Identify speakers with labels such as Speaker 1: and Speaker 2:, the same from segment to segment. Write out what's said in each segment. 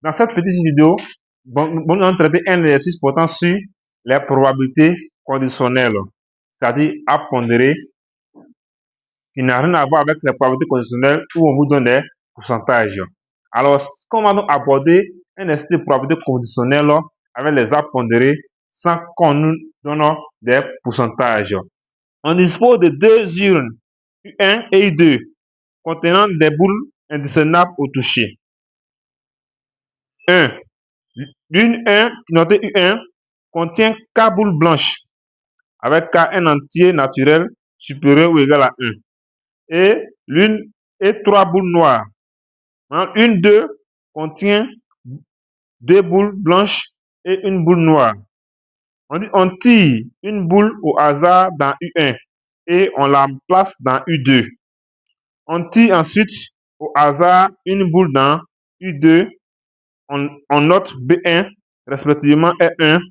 Speaker 1: Dans cette petite vidéo, nous allons traiter un exercice portant sur les probabilités conditionnelles, c'est-à-dire à pondérer, qui n'a rien à voir avec les probabilités conditionnelles où on vous donne des pourcentages. Alors, qu'on va donc aborder un exercice de probabilité conditionnelle avec les à pondérer sans qu'on nous donne des pourcentages. On dispose de deux urnes, U1 et U2, contenant des boules indiscernables au toucher. 1. L'une 1, notée U1, contient 4 boules blanches avec K un entier naturel supérieur ou égal à 1. Et l'une et 3 boules noires. Une 2 contient 2 boules blanches et une boule noire. On tire une boule au hasard dans U1 et on la place dans U2. On tire ensuite au hasard une boule dans U2. On note B1 respectivement R1.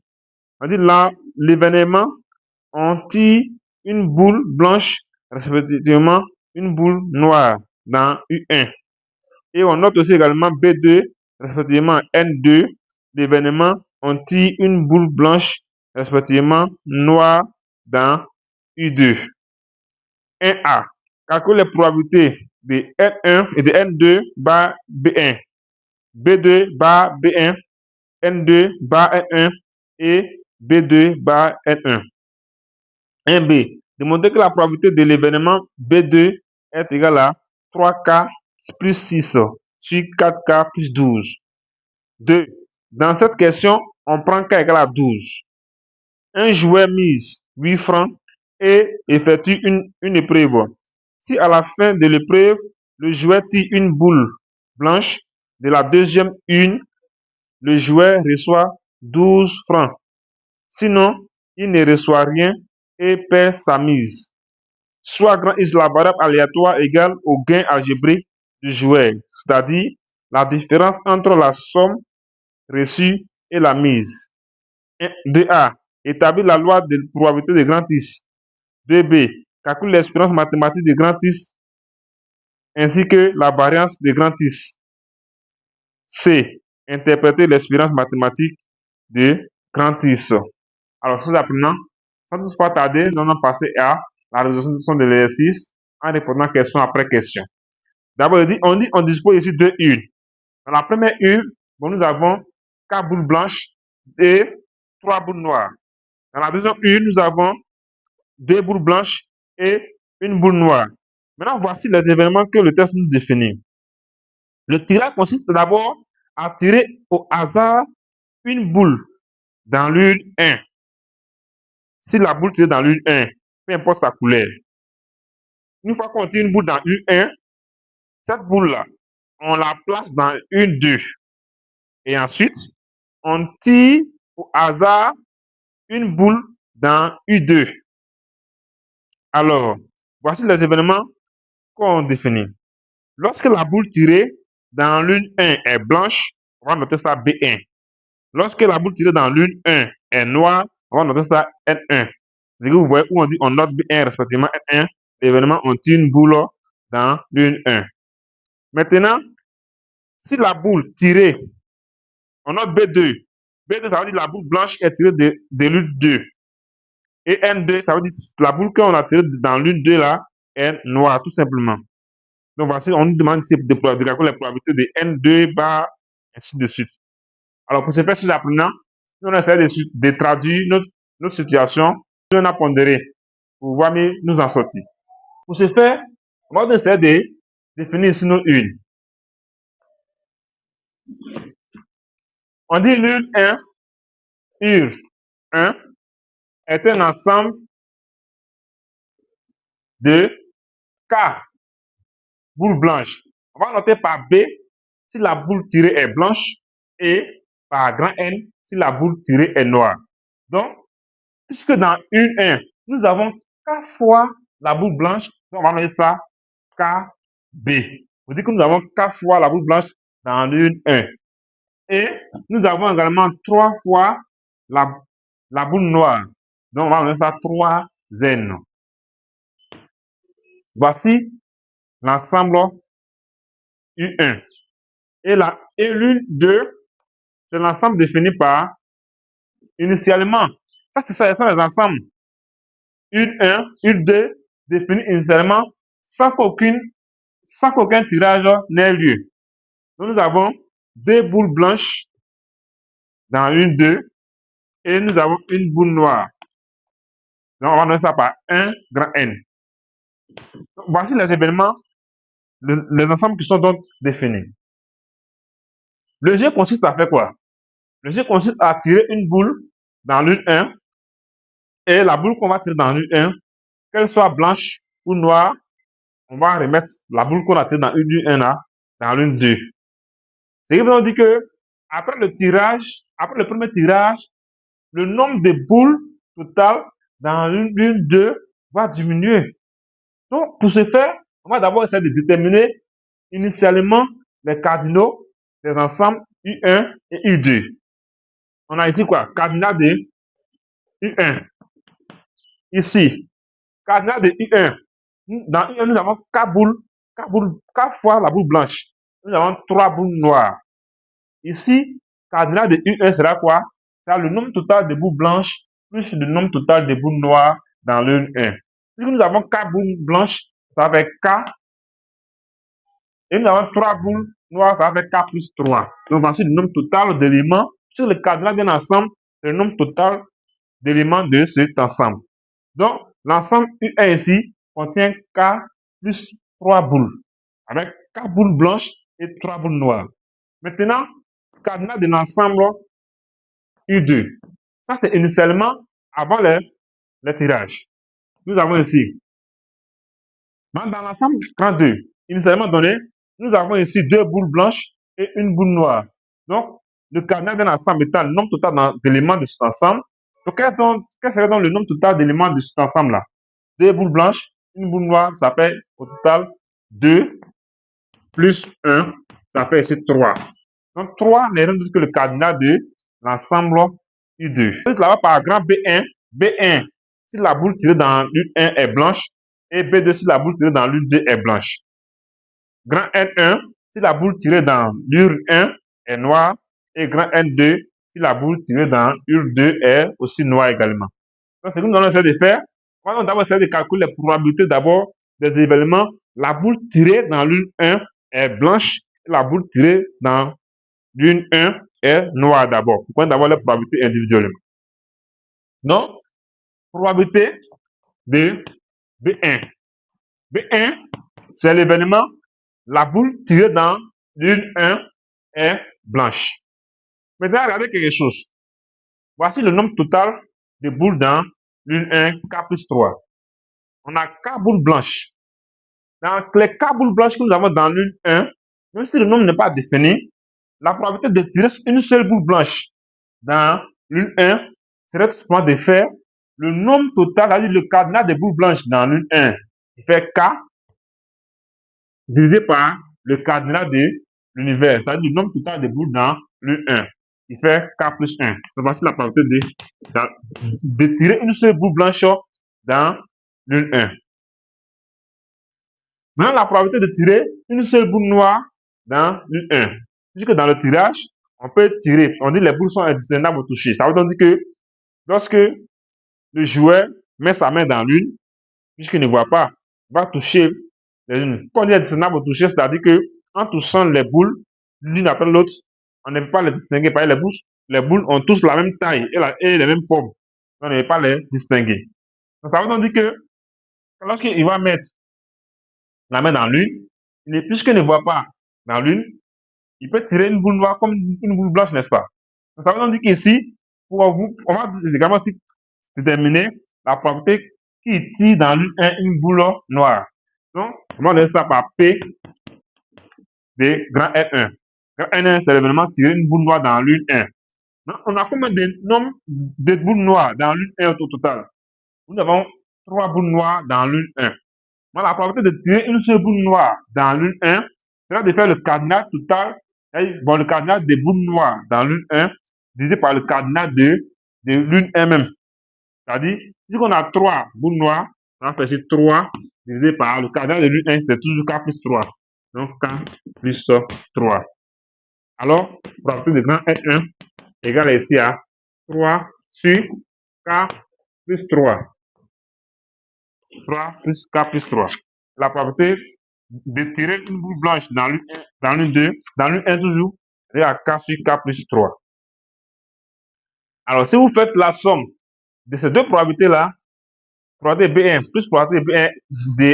Speaker 1: On dit là, l'événement, on tire une boule blanche, respectivement une boule noire dans U1. Et on note aussi également B2, respectivement N2. L'événement, on tire une boule blanche, respectivement noire dans U2. 1A. Calcule les probabilités de N1 et de N2 bar B1. B2 bar B1. N2 bar N1 et B2 bar N1. 1B. Démontrer que la probabilité de l'événement B2 est égale à 3K plus 6 sur 4K plus 12. 2. Dans cette question, on prend K égale à 12. Un joueur mise 8 francs et effectue une épreuve. Si à la fin de l'épreuve, le joueur tire une boule blanche de la deuxième une, le joueur reçoit 12 francs. Sinon, il ne reçoit rien et perd sa mise. Soit grand X la variable aléatoire égale au gain algébrique du joueur, c'est-à-dire la différence entre la somme reçue et la mise. 2A. Établir la loi de probabilité de grand X. 2B. Calcule l'expérience mathématique de grand X ainsi que la variance de grand X. C. Interpréter l'expérience mathématique de grand X. Alors, ces apprenants, sans toutefois tarder, nous allons passer à la résolution de l'exercice en répondant question après question. D'abord, on dispose ici deux urnes. Dans la première urne, nous avons 4 boules blanches et 3 boules noires. Dans la deuxième urne, nous avons 2 boules blanches et une boule noire. Maintenant, voici les événements que le test nous définit. Le tirage consiste d'abord à tirer au hasard une boule dans l'urne 1. Si la boule tirée dans l'urne 1, peu importe sa couleur. Une fois qu'on tire une boule dans l'urne 1, cette boule-là, on la place dans l'urne 2. Et ensuite, on tire au hasard une boule dans U2. Alors, voici les événements qu'on définit. Lorsque la boule tirée dans l'une 1 est blanche, on va noter ça B1. Lorsque la boule tirée dans l'une 1 est noire, on va noter ça N1. C'est que vous voyez où on dit on note B1 respectivement N1, l'événement on tire une boule dans l'une 1. Maintenant, si la boule tirée, on note B2. B2, ça veut dire la boule blanche est tirée de l'une 2. Et N2, ça veut dire la boule qu'on a tirée dans l'une 2 là est noire, tout simplement. Donc voici, on nous demande de calculer les probabilités de N2 bar, ainsi de suite. Alors pour ce faire, ces apprenants, nous allons essayer de traduire notre situation sur un pondéré pour pouvoir nous en sortir. Pour ce faire, on va essayer de définir ici nos urnes. On dit l'urne 1, urne 1 est un ensemble de K boules blanches. On va noter par B si la boule tirée est blanche et par grand N si la boule tirée est noire. Donc, puisque dans une 1, nous avons K fois la boule blanche, donc on va mettre ça KB. Vous dites que nous avons K fois la boule blanche dans l'une 1. Et nous avons également 3 fois la boule noire. Donc on va mettre ça 3N. Voici l'ensemble U1. Et l'une 2 c'est l'ensemble défini par initialement. Ça, ce sont les ensembles. U1, U2, définis initialement sans qu'aucun tirage n'ait lieu. Donc, nous avons deux boules blanches dans une 2 et nous avons une boule noire. Donc, on va donner ça par 1 grand N. Donc, voici les événements, les ensembles qui sont donc définis. Le jeu consiste à faire quoi? Le jeu consiste à tirer une boule dans l'une 1 et la boule qu'on va tirer dans l'une 1, qu'elle soit blanche ou noire, on va remettre la boule qu'on a tirée dans l'une 1 là, dans l'une 2. C'est qui veut dire que après le premier tirage, le nombre de boules totales dans l'une 2 va diminuer. Donc, pour ce faire, on va d'abord essayer de déterminer initialement les cardinaux des ensembles U1 et U2. On a ici quoi? Cardinal de U1. Ici, cardinal de U1. Dans U1, nous avons 4 boules, 4 fois la boule blanche. Nous avons 3 boules noires. Ici, cardinal de U1 sera quoi? C'est le nombre total de boules blanches plus le nombre total de boules noires dans l'une 1. Puisque nous avons 4 boules blanches, ça fait K. Et nous avons 3 boules noires, ça fait K plus 3. Donc, voici le nombre total d'éléments. Sur le cardinal bien ensemble, c'est le nombre total d'éléments de cet ensemble. Donc, l'ensemble U1 ici contient K plus 3 boules, avec 4 boules blanches et 3 boules noires. Maintenant, cardinal de l'ensemble U2. Ça, c'est initialement avant les tirages. Nous avons ici, dans l'ensemble 32, initialement donné, nous avons ici 2 boules blanches et une boule noire. Donc, le cardinal d'un ensemble étant le nombre total d'éléments de cet ensemble. Donc, quel serait donc le nombre total d'éléments de cet ensemble-là? 2 boules blanches, une boule noire, ça fait au total 2 plus 1, ça fait ici 3. Donc, 3 n'est rien d'autre que le cardinal de l'ensemble U2. Là-bas, par grand B1, B1, si la boule tirée dans l'une 1 est blanche, et B2 si la boule tirée dans l'une 2 est blanche. Grand N1, si la boule tirée dans l'une 1 est noire, et grand N2, si la boule tirée dans l'une 2 est aussi noire également. Donc, ce que nous allons essayer de faire, on va d'abord essayer de calculer les probabilités d'abord des événements. La boule tirée dans l'une 1 est blanche, et la boule tirée dans l'une 1 est noire d'abord. Pour prendre d'abord les probabilités individuellement. Donc, probabilité de B1. B1, c'est l'événement, la boule tirée dans l'une 1 est blanche. Maintenant, regardez quelque chose. Voici le nombre total de boules dans l'une 1, K plus 3. On a 4 boules blanches. Dans les 4 boules blanches que nous avons dans l'une 1, même si le nombre n'est pas défini, la probabilité de tirer une seule boule blanche dans l'une 1 serait tout simplement de faire le nombre total, c'est-à-dire le cardinal des boules blanches dans l'une 1, qui fait K, divisé par le cardinal de l'univers, c'est-à-dire le nombre total de boules dans l'une 1, qui fait K plus 1. Donc, voici la probabilité de tirer une seule boule blanche dans l'une 1. Maintenant, la probabilité de tirer une seule boule noire dans l'une 1. Puisque dans le tirage, on peut tirer, on dit que les boules sont indiscernables au toucher. Ça veut donc dire que lorsque le joueur met sa main dans l'une, puisqu'il ne voit pas, il va toucher les unes. Quand on dit indiscernable au toucher, c'est-à-dire que en touchant les boules, l'une après l'autre, on ne peut pas les distinguer. Par exemple, les boules ont tous la même taille et les mêmes formes. On ne peut pas les distinguer. Donc, ça veut donc dire que lorsqu'il va mettre la main dans l'une, puisqu'il ne voit pas dans l'une, il peut tirer une boule noire comme une boule blanche, n'est-ce pas? Donc, ça veut donc dire qu'ici, on va également aussi déterminer la probabilité qui tire dans l'une une boule noire. Donc, on va donner ça par P de grand N1. Grand N1, c'est l'événement tirer une boule noire dans l'une 1. Donc, on a combien de nombres de boules noires dans l'une 1 au total? Nous avons 3 boules noires dans l'une 1. Donc, la probabilité de tirer une seule boule noire dans l'une 1, c'est de faire le cardinal total, le cardinal des boules noires dans l'une 1, divisé par le cardinal de l'une 1 même. C'est-à-dire, si on a 3 boules noires, on va faire 3 divisé par le cardinal de l'une 1, c'est toujours K plus 3. Donc, K plus 3. Alors, probabilité de grand N1 égale ici à 3 sur K plus 3. 3 plus K plus 3. La probabilité de tirer une boule blanche dans l'U1, dans l'U2, dans l'U1 toujours, est à K sur K plus 3. Alors, si vous faites la somme de ces deux probabilités-là, probabilité B1 plus probabilité B1 de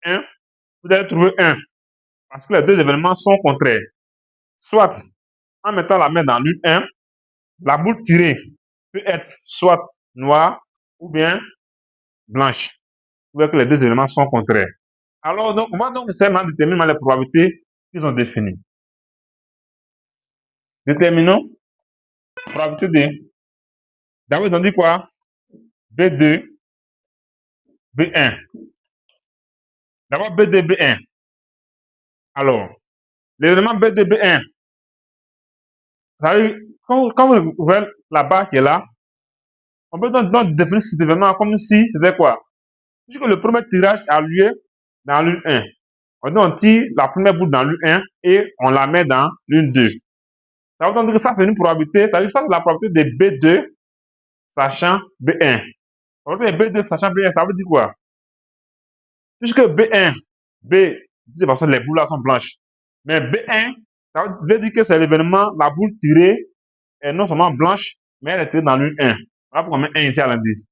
Speaker 1: N1, vous allez trouver 1. Parce que les deux événements sont contraires. Soit, en mettant la main dans l'U1, la boule tirée peut être soit noire ou bien blanche. Vous voyez que les deux éléments sont contraires. Alors, donc, on va donc seulement déterminer les probabilités qu'ils ont définies. Déterminons probabilité D. D'abord, ils ont dit quoi? B2, B1. D'abord, B2, B1. Alors, l'élément B2, B1, quand vous ouvrez la barre qui est là, on peut donc définir cet événement comme si c'était quoi? Puisque le premier tirage a lieu dans l'U1. On tire la première boule dans l'U1 et on la met dans l'U2. Ça veut donc dire que ça, c'est une probabilité. Ça veut dire que ça, c'est la probabilité de B2 sachant B1. La probabilité de B2 sachant B1, ça veut dire quoi? Puisque B1, B, de toute façon, les boules là sont blanches. Mais B1, ça veut dire que c'est l'événement, la boule tirée est non seulement blanche, mais elle est tirée dans l'U1. Voilà pourquoi on met 1 ici à l'indice.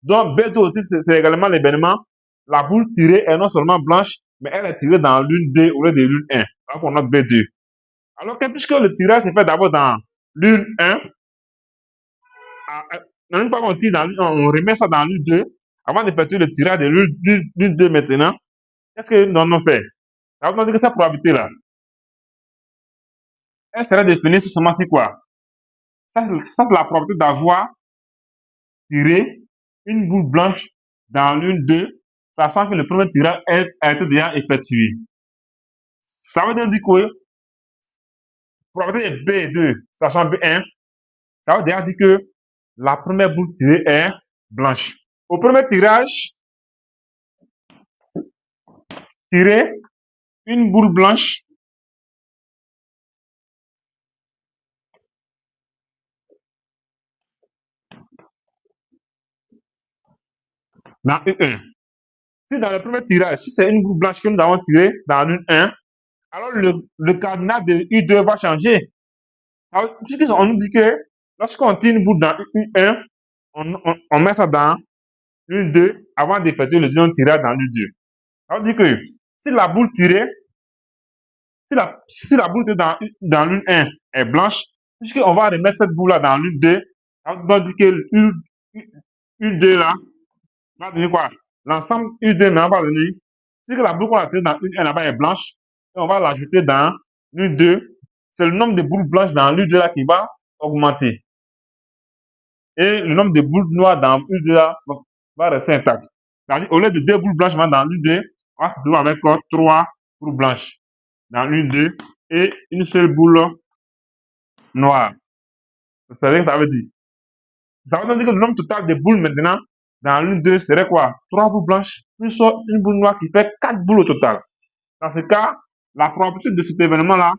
Speaker 1: Donc, B2 aussi, c'est également l'événement, la boule tirée est non seulement blanche, mais elle est tirée dans l'U2 au lieu de l'U1. Voilà qu'on note B2. Alors que puisque le tirage se fait d'abord dans l'U1, une fois qu'on tire dans l'U1, on remet ça dans l'U2, avant d'effectuer le tirage de l'U2 maintenant, qu'est-ce que nous avons fait? Ça veut dire que cette probabilité-là, elle serait définie seulement si quoi? Ça, c'est la probabilité d'avoir tiré une boule blanche dans l'U2, sachant que le premier tirage a été déjà effectué. Ça veut dire que probabilité B2 sachant B1, ça veut dire que la première boule tirée est blanche. Au premier tirage, tirer une boule blanche dans U1. Si dans le premier tirage, si c'est une boule blanche que nous avons tirée dans U1, alors le cardinal de U2 va changer. On nous dit que lorsqu'on tire une boule dans U1, on met ça dans U2 avant d'effectuer le deuxième tirage dans U2. Ça veut dire que si la boule tirée, si la boule dans l'U1 est blanche, puisqu'on va remettre cette boule là dans l'U2, ça veut dire que U2 là va donner quoi? L'ensemble U2 maintenant va donner, puisque la boule qu'on a tirée dans l'U1 là-bas est blanche, et on va l'ajouter dans l'U2, c'est le nombre de boules blanches dans l'U2 là qui va augmenter. Et le nombre de boules noires dans l'U2 là va rester intact. Au lieu de 2 boules blanches dans l'U2, on va se trouver avec 3 boules blanches dans l'U2 et une seule boule noire. C'est ce que ça veut dire. Ça veut dire que le nombre total de boules maintenant dans l'U2 serait quoi? 3 boules blanches plus une boule noire qui fait 4 boules au total. Dans ce cas, la probabilité de cet événement-là,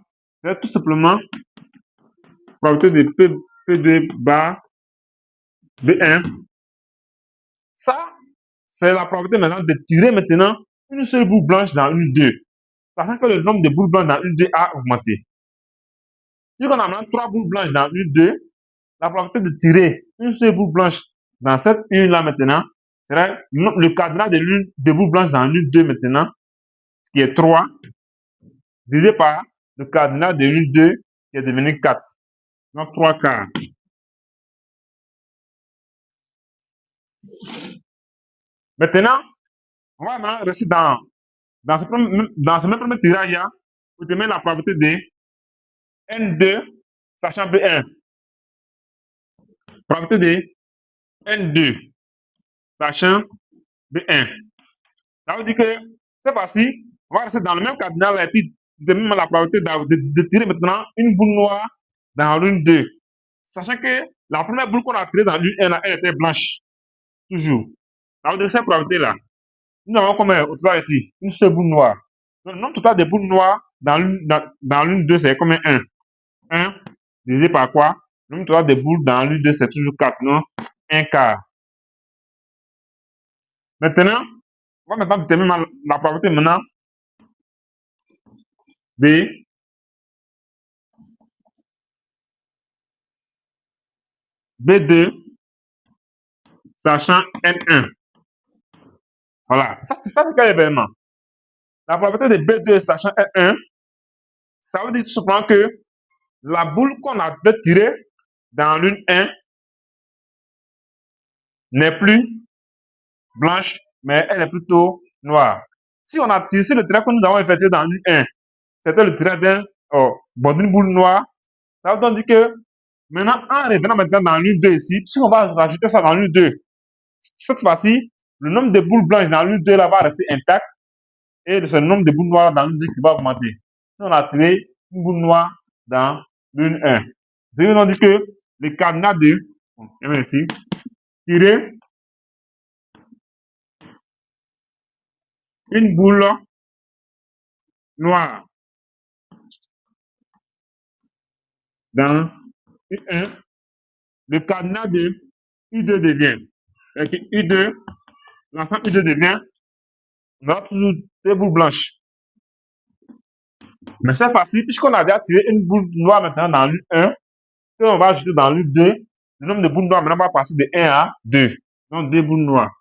Speaker 1: c'est tout simplement la probabilité de P2 bar B1. Ça, c'est la probabilité maintenant de tirer maintenant une seule boule blanche dans l'U2. Sachant que le nombre de boules blanches dans l'U2 a augmenté. Si on a maintenant 3 boules blanches dans l'U2, la probabilité de tirer une seule boule blanche dans cette U-là maintenant serait le cardinal de boules blanches dans l'U2 maintenant, qui est 3, divisé par le cardinal de l'U2 qui est devenu 4. Donc 3 quarts. Maintenant, on va maintenant rester dans ce même premier tirage-là pour déterminer la probabilité de N2 sachant B1. Probabilité de N2 sachant B1. Ça veut dire que cette fois-ci, on va rester dans le même cardinal et puis déterminer la probabilité de tirer maintenant une boule noire dans l'une 2. Sachant que la première boule qu'on a tirée dans l'une 1, elle était blanche. Toujours. Ça veut dire que cette probabilité-là, nous avons comme au total ici, une seule boule noire. Donc, le nombre total de boules noires dans l'une 2, c'est comme 1. 1 divisé par quoi? Le nombre total des boules dans l'U2, c'est toujours 4, non? Un quart. Maintenant, on va maintenant déterminer la probabilité maintenant de B2 sachant N1. Voilà, ça c'est ça le cas événement. La probabilité de B2 sachant N1, ça veut dire tout simplement que la boule qu'on a tirée dans l'une 1 n'est plus blanche, mais elle est plutôt noire. Si on a tiré, si le trait que nous avons effectué dans l'une 1, c'était le trait d'une boule noire, ça veut donc dire que maintenant, en revenant maintenant dans l'une 2 ici, si on va rajouter ça dans l'une 2, cette fois-ci, le nombre de boules blanches dans l'une 2 là va rester intact et c'est le nombre de boules noires dans l'une 2 qui va augmenter. Si on a tiré une boule noire dans l'une 1, je veux donc dire que le cadenas de, ici, tirer une boule noire dans U1, le cadenas de U2 devient. U2, l'ensemble U2 devient, on aura toujours des boules blanches. Mais cette fois-ci, puisqu'on a déjà tiré une boule noire maintenant dans l'U1, et on va ajouter dans l'U2, le nombre de boules noires maintenant va passer de 1 à 2. Donc 2 boules noires.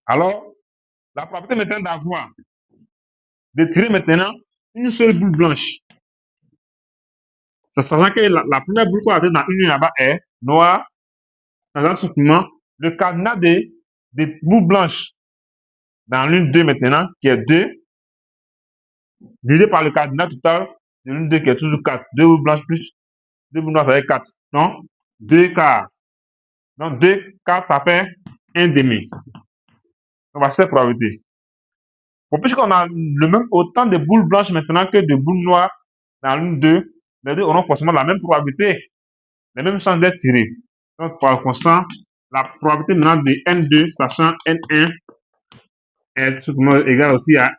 Speaker 1: Alors, la probabilité maintenant d'avoir, de tirer maintenant une seule boule blanche. Ça sachant que la première boule qu'on a tirée dans une là-bas est noire. Dans simplement, le cadenas des boules blanches dans l'une 2 maintenant, qui est 2, divisé par le cadenas total de l'une 2 qui est toujours 4. 2 boules blanches plus 2 boules noires, ça fait 4. Donc, 2 quarts. Donc, 2 quarts, ça fait 1 demi. On va cette probabilité. Bon, puisqu'on a autant de boules blanches maintenant que de boules noires dans l'une 2, les deux auront forcément la même probabilité, les mêmes chances d'être tirées. Donc, par conséquent, la probabilité maintenant de N2, sachant N1, est simplement égale aussi à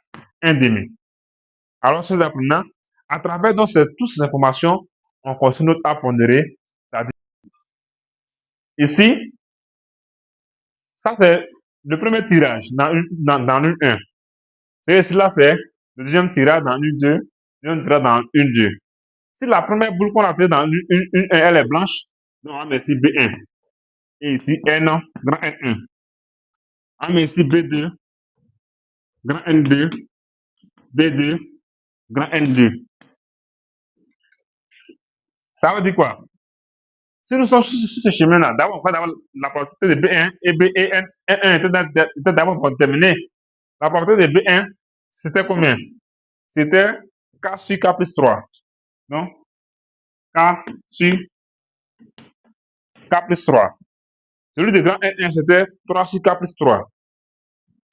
Speaker 1: 1 demi. Alors, ces apprenants, à travers donc toutes ces informations, on continue notre à pondérer. Ici, ça c'est le premier tirage dans une 1. Et ici, là, c'est le deuxième tirage dans une 2, le deuxième tirage dans une 2. Si la première boule qu'on a tirée dans une 1, elle est blanche, donc on met ici B1. Et ici, N, grand N1. On met ici B2, grand N2, B2, grand N2. Ça veut dire quoi? Si nous sommes sur ce chemin-là, d'abord, on va d'abord la probabilité de B1 et N1 était d'abord déterminée. La probabilité de B1, c'était combien? C'était K sur K plus 3. Donc, K sur K plus 3. Celui de grand N1, c'était 3 sur K plus 3.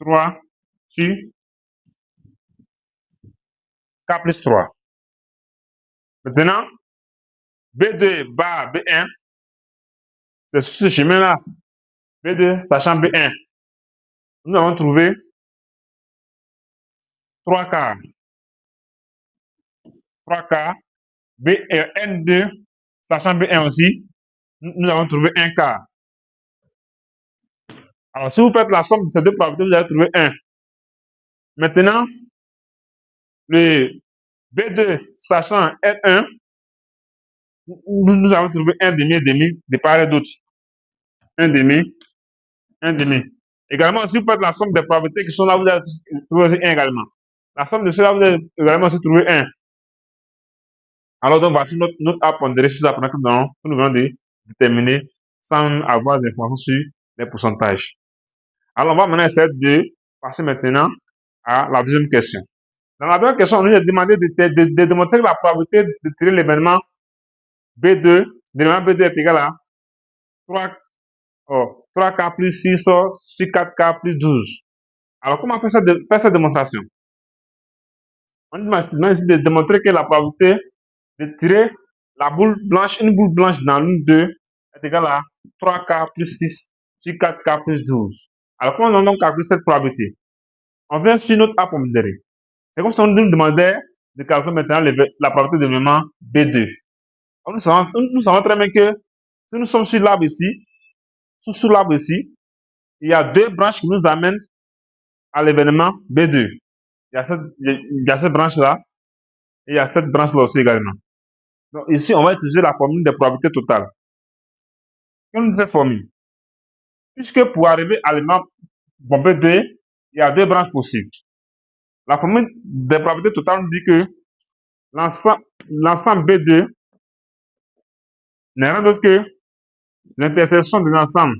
Speaker 1: 3 sur K plus 3. Maintenant, B2 bar B1, c'est sur ce chemin-là. B2 sachant B1. Nous avons trouvé 3 quarts. 3 quarts. N2 sachant B1 aussi, nous avons trouvé 1 quart. Alors, si vous faites la somme de ces deux probabilités, vous allez trouver 1. Maintenant, le B2 sachant N1, nous avons trouvé 1 demi de part et d'autre. 1 demi, 1 demi. Également, si vous faites la somme des probabilités qui sont là, vous allez trouver aussi 1 également. La somme de cela, vous allez également aussi trouver 1. Alors, donc, voici notre à pondérer sur la que nous venons de déterminer sans avoir d'informations sur les pourcentages. Alors, on va maintenant essayer de passer maintenant à la deuxième question. Dans la deuxième question, on nous a demandé de démontrer la probabilité de tirer l'événement B2. L'événement B2 est égal à 3K plus 6 sur 4K plus 12. Alors, comment faire cette démonstration? On nous demande de démontrer que la probabilité de tirer une boule blanche dans l'une 2 est égale à 3K plus 6 sur 4K plus 12. Alors, comment on donc calcule cette probabilité? On vient sur notre app pondéré. C'est comme si on nous demandait de calculer maintenant la probabilité d'événement B2. Nous savons très bien que si nous sommes sur l'arbre ici, sous l'arbre ici, il y a deux branches qui nous amènent à l'événement B2. Il y a cette branche-là et il y a cette branche-là aussi également. Donc ici, on va utiliser la formule des probabilités totales. Quelle est cette formule? Puisque pour arriver à l'événement B2, il y a deux branches possibles. La formule des probabilités totales nous dit que l'ensemble B2 n'est rien d'autre que l'intersection des ensembles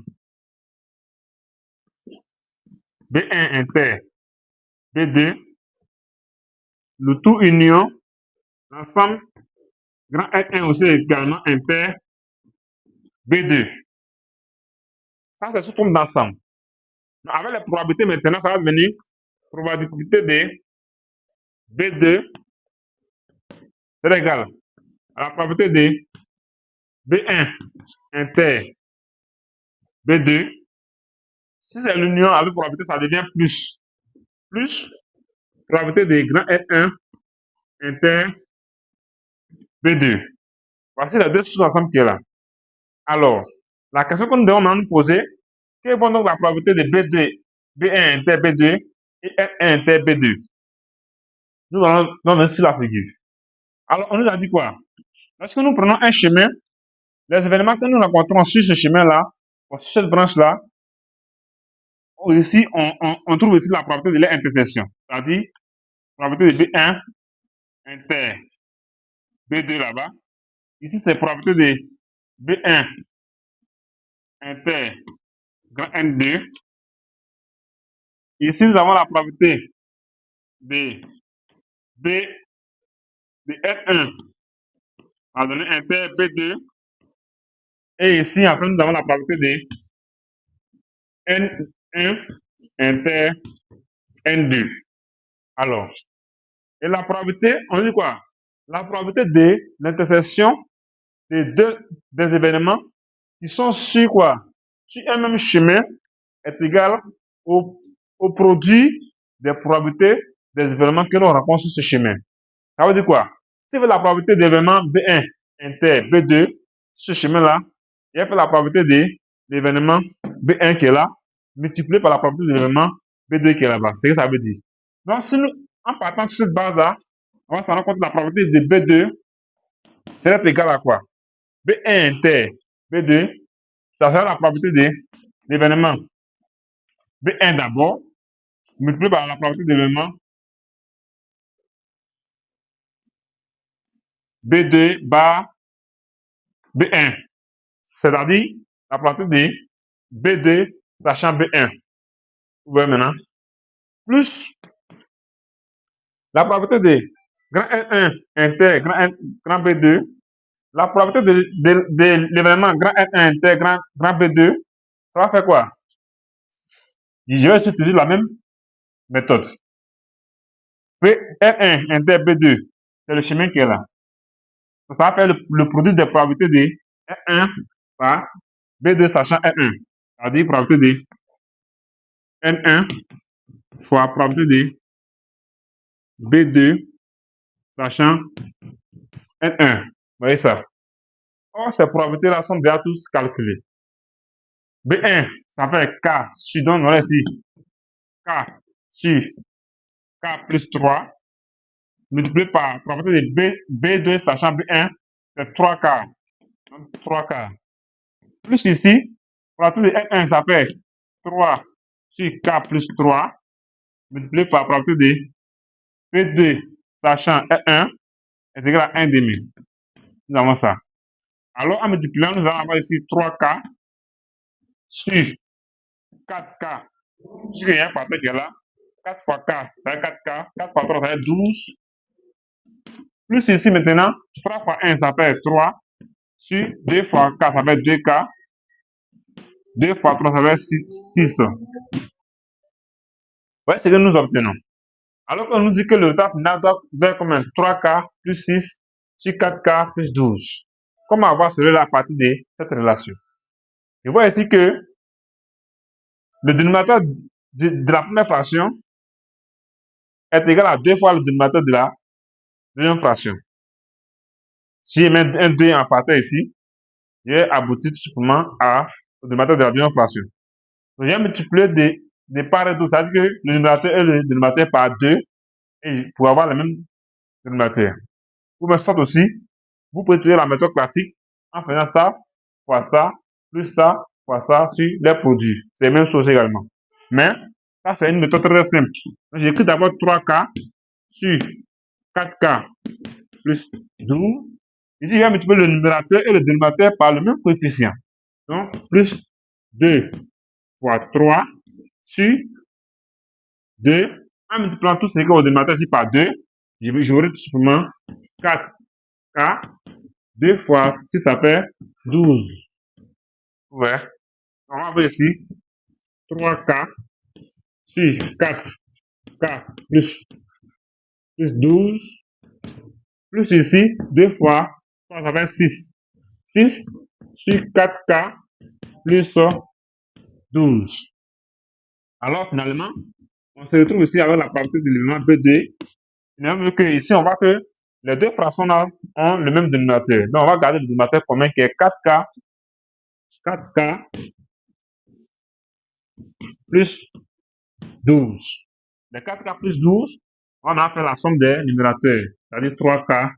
Speaker 1: B1 inter B2, le tout union, l'ensemble grand N1 aussi également inter B2. Ça, c'est sous forme d'ensemble. Avec les probabilités maintenant, ça va devenir probabilité de B2 c'est égal à la probabilité de B1 inter B2. Si c'est l'union avec probabilité, ça devient plus probabilité de grand N1 inter B2. Voici les deux sous-ensembles qui est là. Alors, la question que nous devons nous poser, quelle est donc la probabilité de B2, B1 inter B2 et N1 inter B2? Nous allons donner sur la figure. Alors, on nous a dit quoi? Lorsque nous prenons un chemin, les événements que nous rencontrons sur ce chemin-là, sur cette branche-là, ici, on trouve ici la probabilité de leur intersection. C'est-à-dire, la probabilité de B1 inter B2 là-bas. Ici, c'est la probabilité de B1 inter grand N2. Ici, nous avons la probabilité de B de N1 à donner inter B2. Et ici, enfin, nous avons la probabilité de N1 inter N2. Alors, et la probabilité, on dit quoi? La probabilité de l'intersection des événements qui sont sur quoi? Sur un même chemin est égale au produit des probabilités des événements que l'on rencontre sur ce chemin. Ça veut dire quoi? Si la probabilité d'événement B1 inter B2 sur ce chemin-là, il y a la probabilité de l'événement B1 qui est là, multiplié par la probabilité de l'événement B2 qui est là-bas. C'est ce que ça veut dire. Donc, si nous, en partant de cette base-là, on va se rendre compte que la probabilité de B2 serait égale à quoi? B1 inter B2, ça sera la probabilité de l'événement B1 d'abord, multiplié par la probabilité de l'événement B2 bar B1. C'est-à-dire la probabilité de B2 sachant B1. Vous voyez maintenant? Plus la probabilité de grand N1 inter grand B2, la probabilité de l'événement grand N1 inter grand B2, ça va faire quoi? Je vais utiliser la même méthode. N1 inter B2, c'est le chemin qui est là. Ça va faire le produit des probabilités de N1 par B2 sachant N1. C'est-à-dire probabilité de N1 fois probabilité de B2 sachant N1. Vous voyez ça? Or, ces probabilités-là sont déjà tous calculées. B1, ça fait K sur, donc on va ici, K sur K plus 3, multiplié par probabilité de B2 sachant B1, c'est 3K. Donc 3K. Plus ici, probabilité de N1, ça fait 3 sur K plus 3, multiplié par probabilité de B2 sachant N1, est égal à 1 demi. Nous avons ça. Alors, en multipliant, nous allons avoir ici 3K sur 4K. Puisqu'il y a un facteur qui est là, 4 fois K, ça fait 4K. 4 fois 3, ça fait 12. Plus ici maintenant, 3 fois 1, ça fait 3. Sur 2 fois K, ça fait 2K. 2 fois 3, ça fait 6. Voyez ce que nous obtenons. Alors qu'on nous dit que le résultat final doit être comme 3K plus 6 sur 4K plus 12. Comment avoir cela à partir de cette relation? Je vois ici que le dénominateur de la première fraction est égal à 2 fois le dénominateur de deuxième fraction. Si je mets un 2 en partant ici, je vais aboutir tout simplement au dénominateur de la deuxième fraction. Donc, je vais multiplier de part et d'autre, c'est-à-dire que le numérateur et le dénominateur par 2 et pour avoir le même dénominateur. Pour mettre ça aussi, vous pouvez utiliser la méthode classique en faisant ça, fois ça, plus ça, fois ça sur les produits. C'est la même chose également. Mais ça, c'est une méthode très simple. J'écris d'abord 3K sur 4K plus 12. Ici, je vais multiplier le numérateur et le dénominateur par le même coefficient. Donc, plus 2 fois 3 sur 2. En multipliant tout ce qui est au dénominateur ici par 2, j'aurai tout simplement 4K. 2 fois 6, ça fait 12. Ouais. On va voir ici 3K sur 4K plus 12. Plus ici, 2 fois 3, ça fait 6. 6 sur 4K plus 12. Alors finalement, on se retrouve ici avec la probabilité de l'élément B2. Finalement, que ici, on voit que les deux fractions là ont le même dénominateur. Donc, on va garder le dénominateur commun qui est 4K plus 12. Les 4K plus 12, on a fait la somme des numérateurs, c'est-à-dire 3K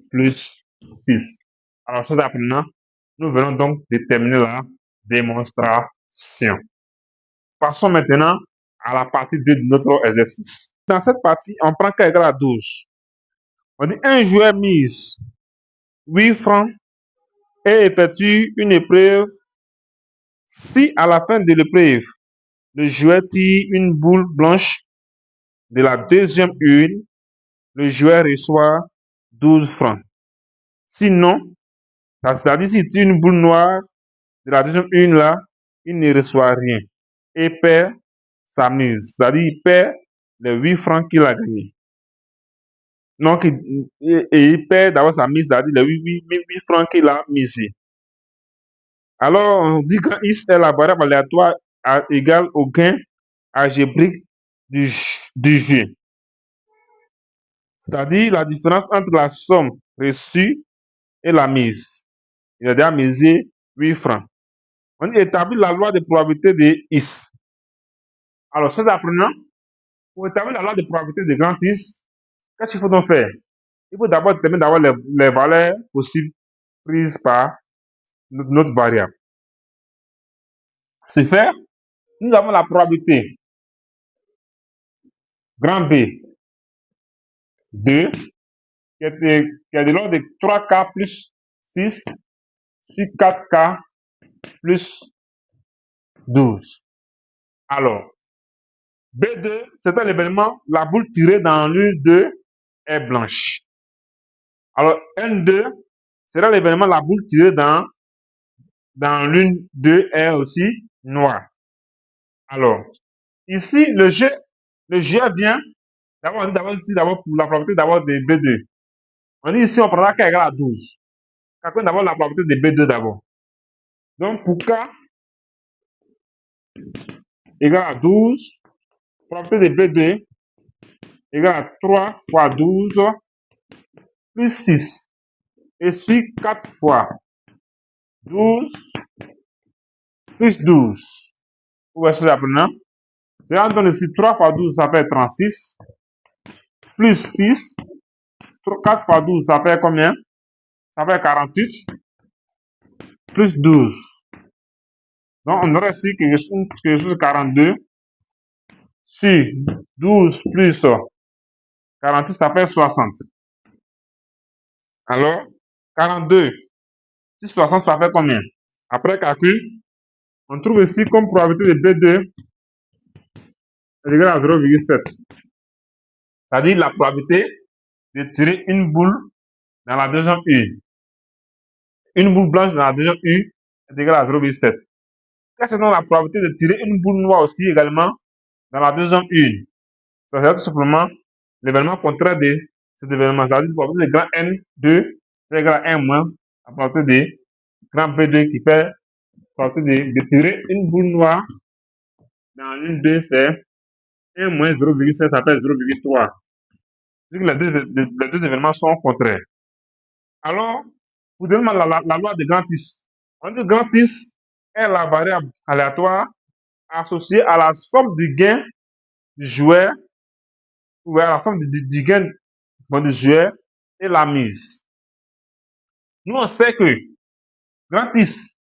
Speaker 1: plus 6. Alors, chose apprenant, nous venons donc déterminer la démonstration. Passons maintenant à la partie 2 de notre exercice. Dans cette partie, on prend K égale à 12. On dit un joueur mise 8 francs et effectue une épreuve. Si à la fin de l'épreuve, le joueur tire une boule blanche de la deuxième une, le joueur reçoit 12 francs. Sinon, c'est-à-dire s'il tire une boule noire de la deuxième une là, il ne reçoit rien et perd sa mise. C'est-à-dire il perd les 8 francs qu'il a gagnés. Donc, il perd d'abord sa mise, c'est-à-dire les 8 francs qu'il a misés. Alors, on dit que X est la variable aléatoire égale au gain algébrique du jeu. C'est-à-dire la différence entre la somme reçue et la mise. Il a déjà misé 8 francs. On établit la loi de probabilité de X. Alors, ces apprenants, pour établir la loi de probabilité de grand X, qu'est-ce qu'il faut donc faire? Il faut d'abord déterminer d'abord les valeurs possibles prises par notre variable. C'est faire, nous avons la probabilité grand B 2 qui est de l'ordre de 3K plus 6 sur 4K plus 12. Alors, B2, c'est un événement, la boule tirée dans l'une 2 est blanche. Alors, N2 sera l'événement, la boule tirée dans l'une 2 est aussi noire. Alors, ici, le jeu vient d'abord pour la probabilité d'abord de B2. On dit ici, on prendra K égale à 12. Calculons d'abord la probabilité de B2 d'abord. Donc, pour K égale à 12, probabilité de B2 égale à 3 fois 12 plus 6. Et sur 4 fois 12 plus 12. Vous voyez ce que j'apprenant? C'est on donne ici 3 fois 12, ça fait 36. Plus 6. 4 fois 12, ça fait combien? Ça fait 48. Plus 12. Donc, on aurait ici quelque chose de 42. Sur 12 plus 48, ça fait 60. Alors, 42 sur 60, ça fait combien? Après calcul, on trouve ici comme probabilité de B2 est égale à 0,7. C'est-à-dire la probabilité de tirer une boule dans la deuxième U. Une boule blanche dans la deuxième U est égale à 0,7. Qu'est-ce que c'est la probabilité de tirer une boule noire aussi également dans la deuxième U? Ça veut tout simplement l'événement contraire de cet événement. C'est-à-dire la probabilité de grand N2 est égale à 1 moins la probabilité de grand B2 qui fait la probabilité de tirer une boule noire dans l'une 2, c'est 1 moins 0,7, ça fait 0,3. Les deux événements sont contraires. Alors, pour donner la loi de grand X, on dit grand X est la variable aléatoire associée à la somme du gain du joueur ou à la somme du gain du joueur et la mise. Nous, on sait que grand X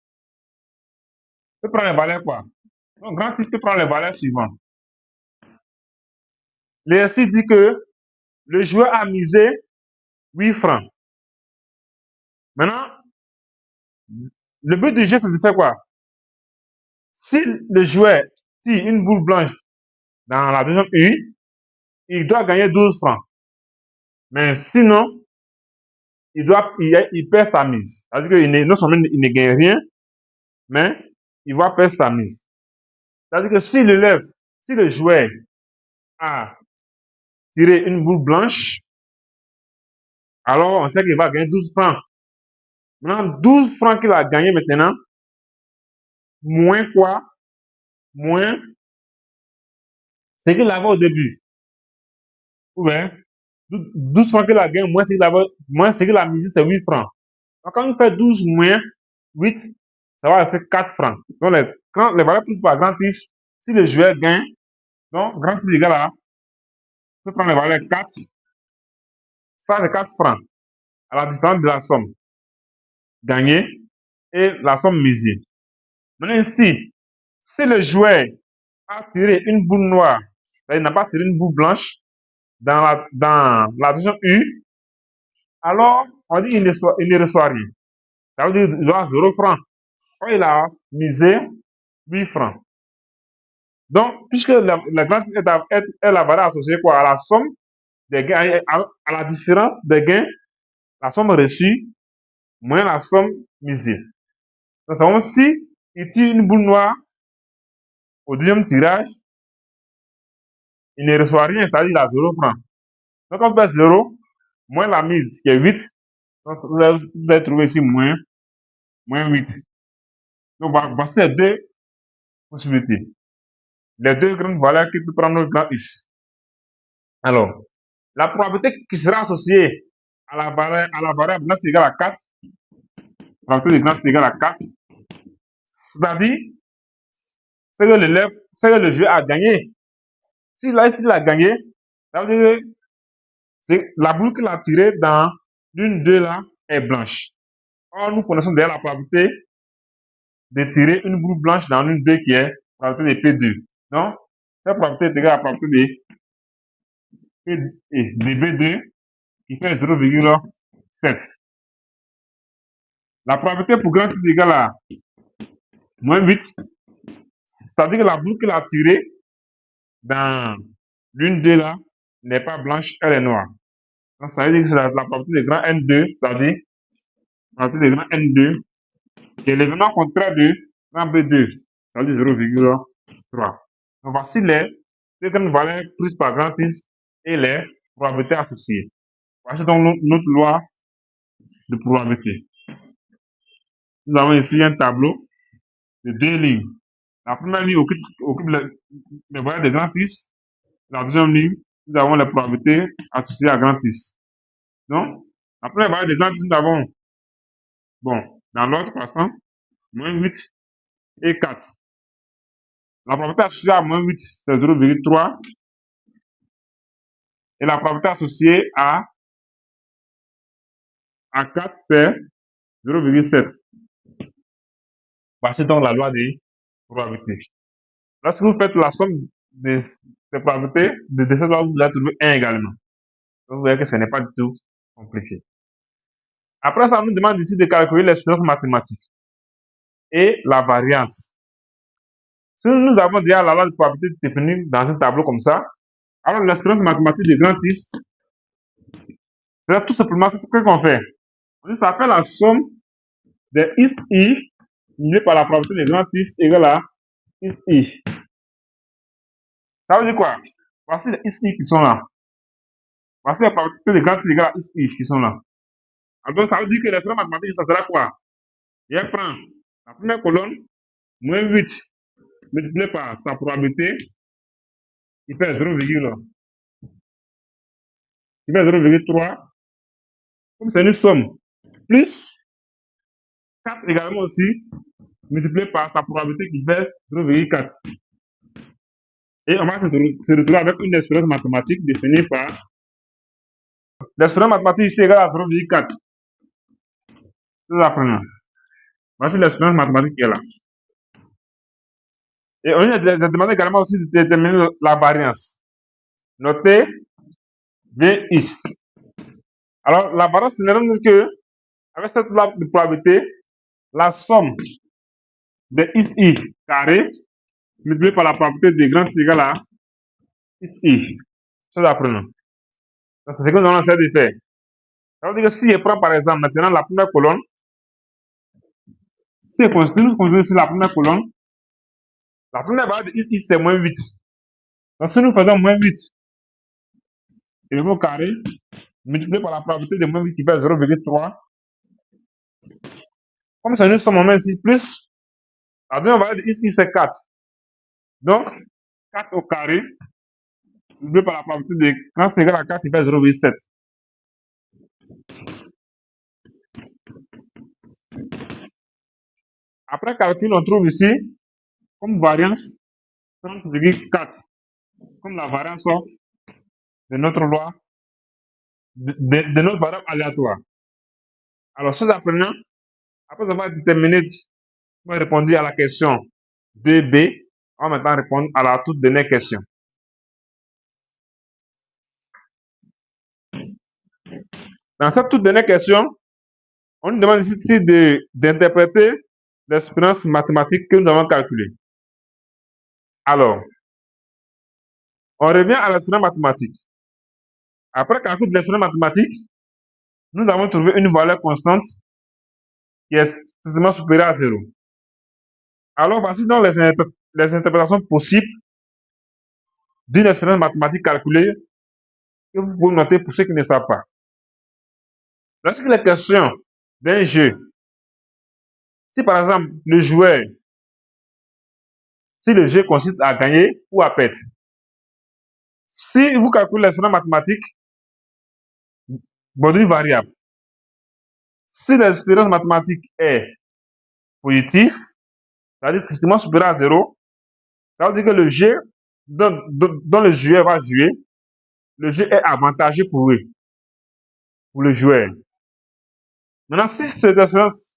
Speaker 1: peut prendre les valeurs quoi? Donc, grand X peut prendre les valeurs suivantes. L'exercice dit que le joueur a misé 8 francs. Maintenant, le but du jeu, c'est de faire quoi? Si le joueur tire une boule blanche dans la deuxième U, il doit gagner 12 francs. Mais sinon, il perd sa mise. C'est-à-dire qu'il non seulement il ne gagne rien, mais il va perdre sa mise. C'est-à-dire que si le joueur a tiré une boule blanche, alors on sait qu'il va gagner 12 francs. Maintenant, 12 francs qu'il a gagné maintenant, moins quoi? Moins ce qu'il avait au début. Ou bien, 12 francs qu'il a gagné, moins ce qu'il a misé, c'est 8 francs. Donc, quand on fait 12 moins 8, ça va rester 4 francs. Donc, quand les valeurs plus par grand X, si le joueur gagne, donc grand X égale à, on peut prendre les valeurs 4, ça c'est 4 francs, à la différence de la somme gagnée et la somme misée. Maintenant ici, si le joueur a tiré une boule noire, il n'a pas tiré une boule blanche dans la deuxième U, alors on dit qu'il ne reçoit rien. Ça veut dire qu'il doit 0 francs. Quand il a misé 8 francs. Donc, puisque la grande est la valeur associée quoi, à la somme des gains, à la différence des gains, la somme reçue moins la somme misée. Donc, c'est comme si il tire une boule noire au deuxième tirage, il ne reçoit rien, c'est-à-dire qu'il a 0 francs. Donc, on fait 0 moins la mise qui est 8. Donc, vous allez trouver ici moins 8. Donc, voici les deux possibilités. Les deux grandes valeurs qu'il peut prendre notre grand X. Alors, la probabilité qui sera associée à la variable grand égale à 4, la probabilité de grand égale à 4, c'est-à-dire c'est que le jeu a gagné. S'il a gagné, ça veut dire que la boule qu'il a tirée dans l'une d'eux là est blanche. Or, nous connaissons déjà la probabilité de tirer une boule blanche dans l'une d'eux qui est la probabilité de P2. Donc, cette probabilité est égale à la probabilité de B2 qui fait 0,7. La probabilité pour grand X égale à moins 8, c'est-à-dire que la boule qu'il a tirée dans l'une d'eux là n'est pas blanche, elle est noire. Donc, ça veut dire que c'est la probabilité de grand N2, c'est-à-dire la probabilité de grand N2, qui est l'événement contraire de grand B2, c'est-à-dire 0,3. Donc, voici les grandes valeurs prises par grand X et les probabilités associées. Voici donc notre loi de probabilité. Nous avons ici un tableau de 2 lignes. La première ligne occupe les valeurs de grand X. La deuxième ligne, nous avons les probabilités associées à grand X. Donc, la première valeur de grand X, nous avons, bon, dans l'ordre croissant, moins 8 et 4. La probabilité associée à moins 8, c'est 0,3. Et la probabilité associée à 4, c'est 0,7. Voici donc la loi des probabilités. Lorsque vous faites la somme des probabilités, de cette loi, vous allez trouver 1 également. Donc, vous voyez que ce n'est pas du tout compliqué. Après ça, on nous demande ici de calculer l'expérience mathématique et la variance. Si nous avons déjà la loi de probabilité définie dans un tableau comme ça, alors l'expérience mathématique de grand X, c'est tout simplement ce qu'on fait. Ça fait la somme des XI multiplié par la probabilité de grand X égale à XI. Ça veut dire quoi? Voici les XI qui sont là. Voici les probabilités de grand X égale à XI qui sont là. Alors, ça veut dire que l'expérience mathématique, ça sera quoi? Je prends la première colonne, moins 8 multiplié par sa probabilité, qui fait qui fait 0,3, comme c'est une somme, plus 4 également aussi, multiplié par sa probabilité qui fait 0,4. Et on va se retrouver avec une expérience mathématique définie par l'expérience mathématique ici égale à 0,4. Nous apprenons. Voici l'expérience mathématique qui est là. Et on a demandé également aussi de déterminer la variance. Notez bien ici. Alors, la variance, c'est dit que, avec cette loi de probabilité, la somme de xi carré multiplié par la probabilité de grand est égale à xi. Ça, nous apprenons. C'est ce que nous allons essayer de faire. Ça veut dire que si je prends par exemple maintenant la première colonne, si nous considérons ici la première colonne, la première valeur de xi c'est moins 8. Donc si nous faisons moins 8, et le mot carré, multiplié par la probabilité de moins 8 qui fait 0,3, comme c'est une somme en main ici, plus la deuxième valeur de xi c'est 4. Donc 4 au carré, multiplié par la probabilité de quand c'est égal à 4, il fait 0,7. Après calcul, on trouve ici comme variance 30,4, comme la variance de notre loi, de notre variable aléatoire. Alors, ces apprenants, après avoir déterminé, on va répondre à la question 2B, on va maintenant répondre à la toute dernière question. Dans cette toute dernière question, on nous demande ici d'interpréter l'expérience mathématique que nous avons calculée. Alors, on revient à l'expérience mathématique. Après calcul de l'expérience mathématique, nous avons trouvé une valeur constante qui est strictement supérieure à 0. Alors, voici donc les interprétations possibles d'une expérience mathématique calculée que vous pouvez noter pour ceux qui ne savent pas. Lorsqu'il est question d'un jeu, si par exemple le joueur, si le jeu consiste à gagner ou à perdre, si vous calculez l'expérience mathématique, bon, une variable, si l'expérience mathématique est positive, c'est-à-dire strictement supérieur à 0, ça veut dire que le jeu dont le joueur va jouer, le jeu est avantageux pour lui, pour le joueur. Maintenant, si cette expérience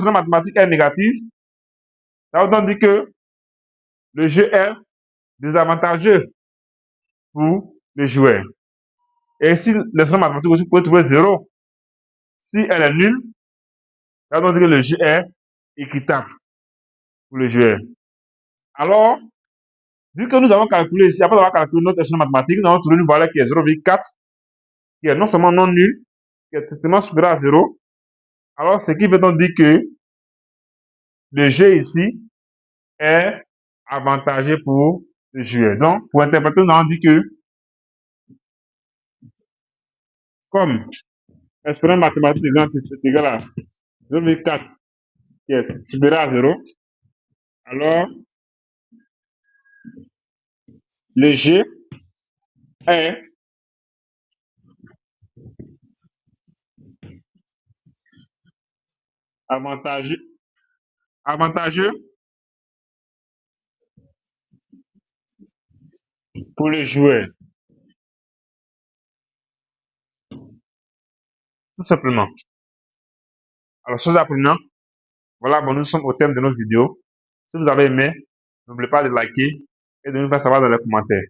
Speaker 1: mathématique est négative, ça veut donc dire que le jeu est désavantageux pour le joueur. Et si l'expérience mathématique aussi peut trouver 0, si elle est nulle, ça veut donc dire que le jeu est équitable pour le joueur. Alors, vu que nous avons calculé ici, après avoir calculé notre expérience mathématique, nous avons trouvé une valeur qui est 0,4, qui est non seulement non nulle, qui est strictement supérieure à 0. Alors, ce qui veut donc dire que le jeu ici est avantageux pour le joueur. Donc, pour interpréter, nous avons dit que comme l'expérience mathématique est égale à 0,4 qui est supérieur à 0, alors le G est avantageux pour le joueur. Tout simplement. Alors, chers apprenants, voilà, bon, nous sommes au thème de notre vidéo. Si vous avez aimé, n'oubliez pas de liker et de nous faire savoir dans les commentaires.